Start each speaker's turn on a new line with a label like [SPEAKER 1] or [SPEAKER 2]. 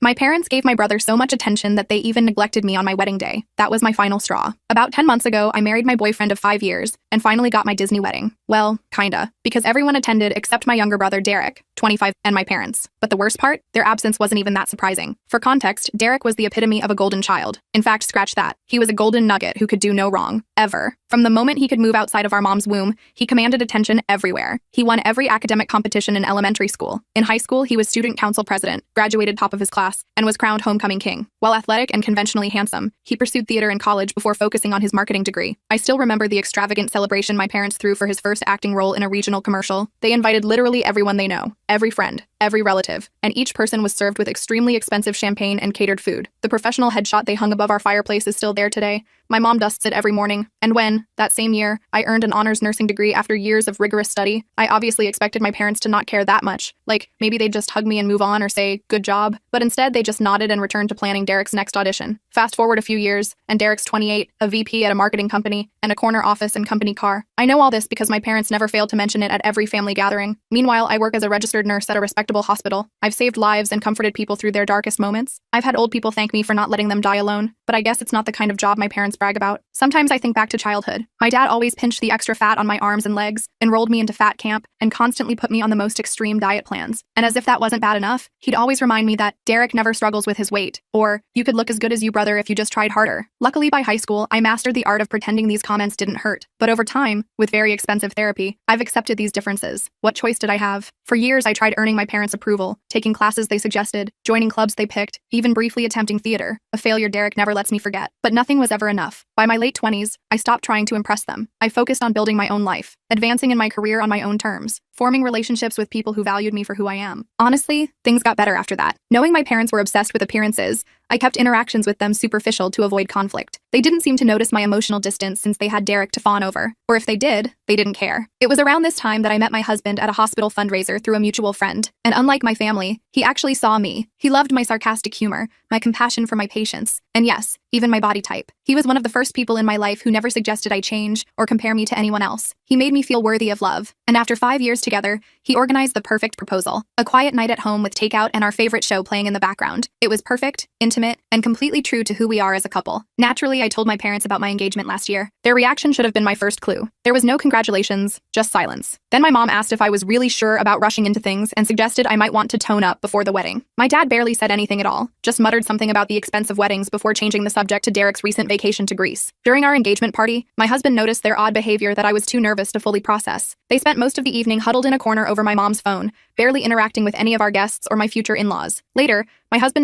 [SPEAKER 1] My parents gave my brother so much attention that they even neglected me on my wedding day. That was my final straw. About 10 months ago, I married my boyfriend of 5 years and finally got my Disney wedding. Well, kinda, because everyone attended except my younger brother Derek, 25, and my parents. But the worst part? Their absence wasn't even that surprising. For context, Derek was the epitome of a golden child. In fact, scratch that. He was a golden nugget who could do no wrong. Ever. From the moment he could move outside of our mom's womb, he commanded attention everywhere. He won every academic competition in elementary school. In high school, he was student council president, graduated top of his class, and was crowned homecoming king. While athletic and conventionally handsome, he pursued theater in college before focusing on his marketing degree. I still remember the extravagant celebration my parents threw for his first acting role in a regional commercial. They invited literally everyone they know, every friend, every relative, and each person was served with extremely expensive champagne and catered food. The professional headshot they hung above our fireplace is still there today. My mom dusts it every morning, and when, that same year, I earned an honors nursing degree after years of rigorous study, I obviously expected my parents to not care that much. Like, maybe they'd just hug me and move on or say, good job. But instead, they just nodded and returned to planning Derek's next audition. Fast forward a few years, and Derek's 28, a VP at a marketing company, and a corner office and company car. I know all this because my parents never failed to mention it at every family gathering. Meanwhile, I work as a registered nurse at a respectable hospital. I've saved lives and comforted people through their darkest moments. I've had old people thank me for not letting them die alone, but I guess it's not the kind of job my parents brag about. Sometimes I think back to childhood. My dad always pinched the extra fat on my arms and legs, enrolled me into fat camp, and constantly put me on the most extreme diet plans. And as if that wasn't bad enough, he'd always remind me that Derek never struggles with his weight, or you could look as good as you, brother, if you just tried harder. Luckily, by high school, I mastered the art of pretending these comments didn't hurt. But over time, with very expensive therapy, I've accepted these differences. What choice did I have? For years, I tried earning my parents' approval, taking classes they suggested, joining clubs they picked, even briefly attempting theater, a failure Derek never lets me forget. But nothing was ever enough. By my late 20s, I stopped trying to impress them. I focused on building my own life, advancing in my career on my own terms, forming relationships with people who valued me for who I am. Honestly, things got better after that. Knowing my parents were obsessed with appearances, I kept interactions with them superficial to avoid conflict. They didn't seem to notice my emotional distance since they had Derek to fawn over. Or if they did, they didn't care. It was around this time that I met my husband at a hospital fundraiser through a mutual friend. And unlike my family, he actually saw me. He loved my sarcastic humor, my compassion for my patients, and yes, even my body type. He was one of the first people in my life who never suggested I change or compare me to anyone else. He made me feel worthy of love. And after 5 years together, he organized the perfect proposal. A quiet night at home with takeout and our favorite show playing in the background. It was perfect, intimate, and completely true to who we are as a couple. Naturally, I told my parents about my engagement last year. Their reaction should have been my first clue. There was no congratulations, just silence. Then my mom asked if I was really sure about rushing into things and suggested I might want to tone up before the wedding. My dad barely said anything at all, just muttered something about the expense of weddings before changing the subject to Derek's recent vacation to Greece. During our engagement party, my husband noticed their odd behavior that I was too nervous to fully process. They spent most of the evening huddled in a corner over my mom's phone, barely interacting with any of our guests or my future in-laws. Later, my husband